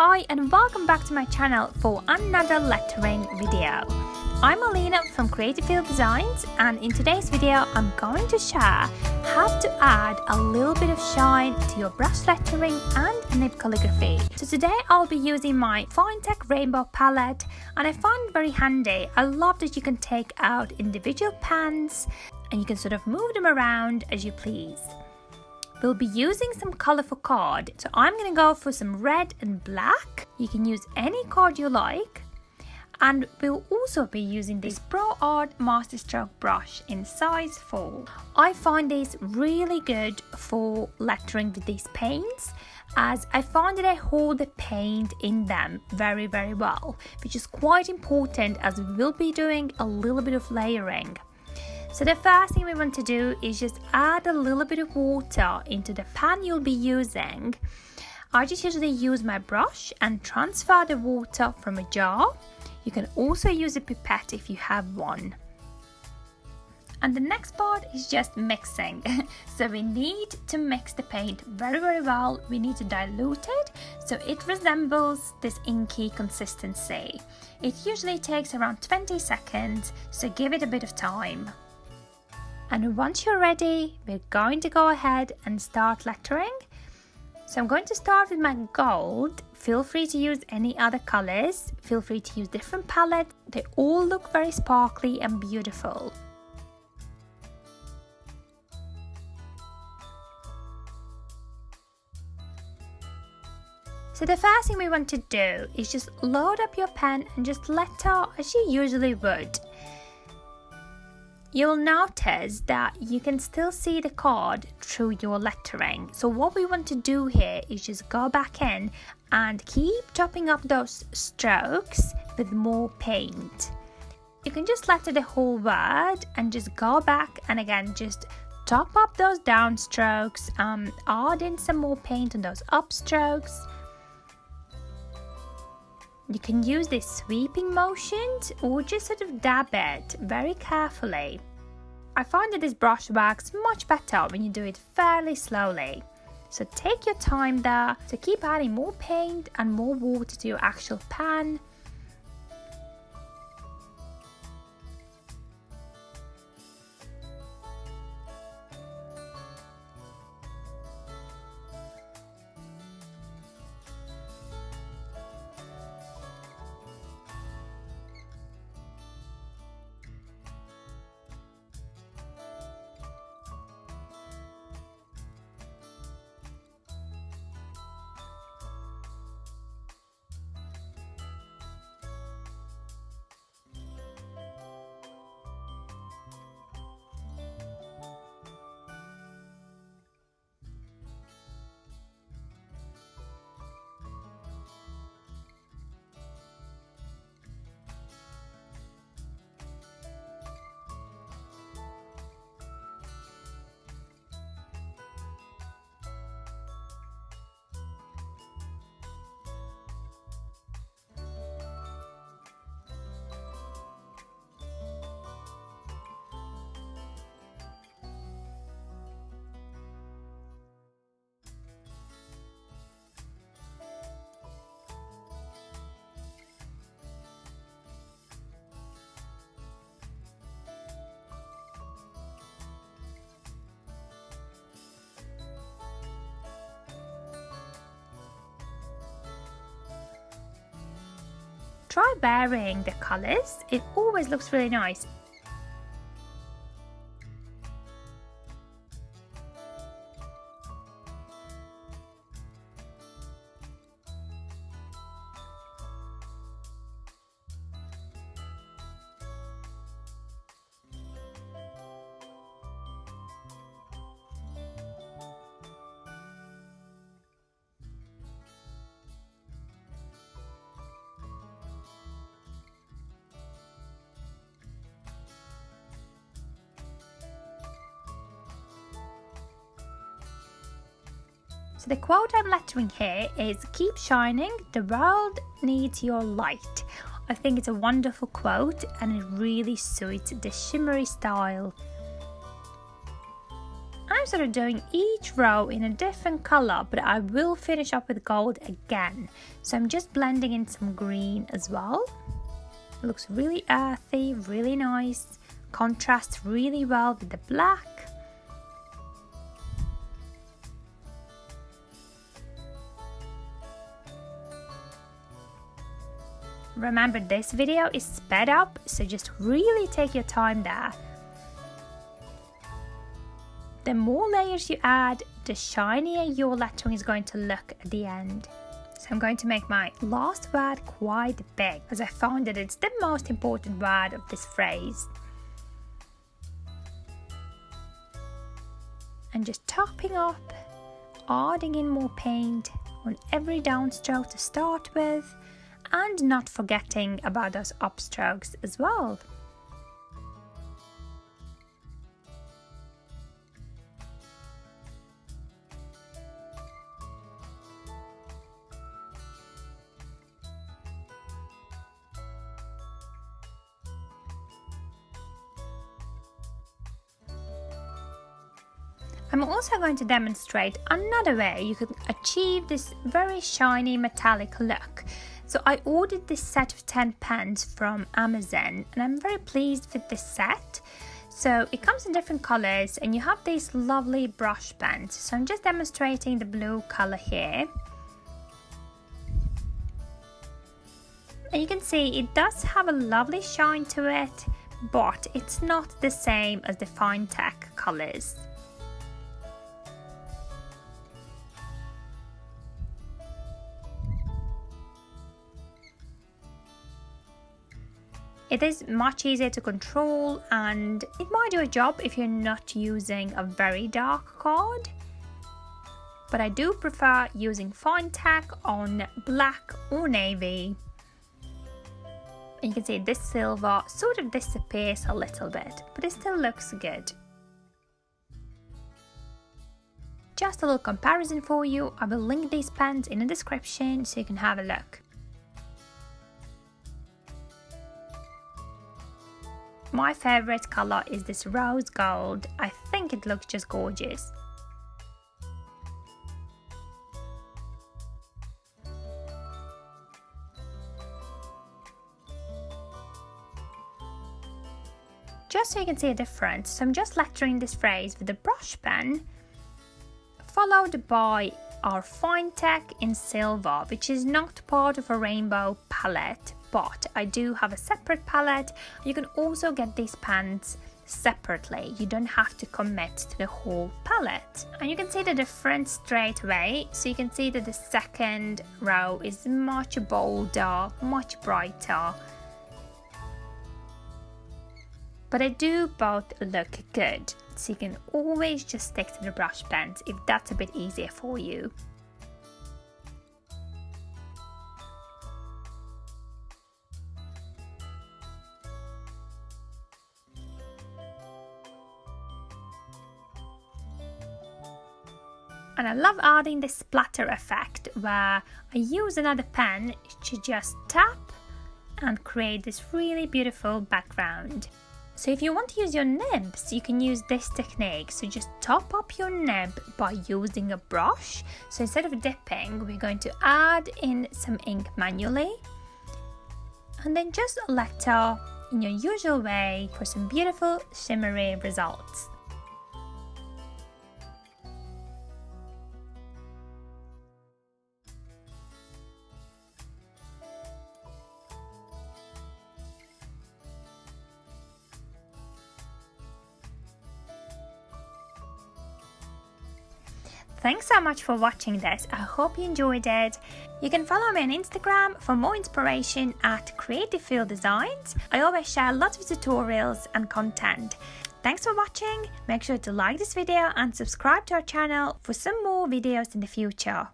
Hi and welcome back to my channel for another lettering video. I'm Alina from Creative Field Designs, and in today's video I'm going to share how to add a little bit of shine to your brush lettering and nib calligraphy. So today I'll be using my Finetec rainbow palette, and I find it very handy. I love that you can take out individual pens and you can sort of move them around as you please. We'll be using some colourful card, so I'm going to go for some red and black. You can use any card you like, and we'll also be using this Pro Art Masterstroke brush in size 4. I find this really good for lettering with these paints, as I find that I hold the paint in them very well, which is quite important as we will be doing a little bit of layering. So the first thing we want to do is just add a little bit of water into the pan you'll be using. I just usually use my brush and transfer the water from a jar. You can also use a pipette if you have one. And the next part is just mixing. So we need to mix the paint very well. We need to dilute it so it resembles this inky consistency. It usually takes around 20 seconds, so give it a bit of time. And once you're ready, we're going to go ahead and start lettering. So I'm going to start with my gold. Feel free to use any other colors. Feel free to use different palettes. They all look very sparkly and beautiful. So the first thing we want to do is just load up your pen and just letter as you usually would. You'll notice that you can still see the card through your lettering. So what we want to do here is just go back in and keep topping up those strokes with more paint. You can just letter the whole word and just go back and again just top up those down strokes, add in some more paint on those up strokes. You can use this sweeping motions or just sort of dab it very carefully. I find that this brush works much better when you do it fairly slowly. So take your time there to keep adding more paint and more water to your actual pan. Try varying the colors, it always looks really nice. So the quote I'm lettering here is "Keep shining, the world needs your light." I think it's a wonderful quote and it really suits the shimmery style. I'm sort of doing each row in a different color, but I will finish up with gold again. So I'm just blending in some green as well. It looks really earthy, really nice, contrasts really well with the black. Remember, this video is sped up, so just really take your time there. The more layers you add, the shinier your lettering is going to look at the end. So I'm going to make my last word quite big, as I found that it's the most important word of this phrase. And just topping up, adding in more paint on every downstroke to start with, and not forgetting about those upstrokes as well. I'm also going to demonstrate another way you can achieve this very shiny metallic look. So I ordered this set of 10 pens from Amazon, and I'm very pleased with this set. So it comes in different colors, and you have these lovely brush pens. So I'm just demonstrating the blue color here. And you can see it does have a lovely shine to it, but it's not the same as the Finetec colors. It is much easier to control, and it might do a job if you're not using a very dark card. But I do prefer using Finetec on black or navy. And you can see this silver sort of disappears a little bit, but it still looks good. Just a little comparison for you. I will link these pens in the description so you can have a look. My favorite color is this rose gold. I think it looks just gorgeous. Just so you can see a difference, so I'm just lettering this phrase with a brush pen, followed by our Finetec in silver, which is not part of a rainbow palette, but I do have a separate palette. You can also get these pens separately. You don't have to commit to the whole palette. And you can see the difference straight away. So you can see that the second row is much bolder, much brighter. But they do both look good. So you can always just stick to the brush pens if that's a bit easier for you. And I love adding this splatter effect where I use another pen to just tap and create this really beautiful background. So if you want to use your nibs, you can use this technique. So just top up your nib by using a brush. So instead of dipping, we're going to add in some ink manually. And then just letter in your usual way for some beautiful shimmery results. Thanks so much for watching this. I hope you enjoyed it. You can follow me on Instagram for more inspiration at Creative Field Designs. I always share lots of tutorials and content. Thanks for watching. Make sure to like this video and subscribe to our channel for some more videos in the future.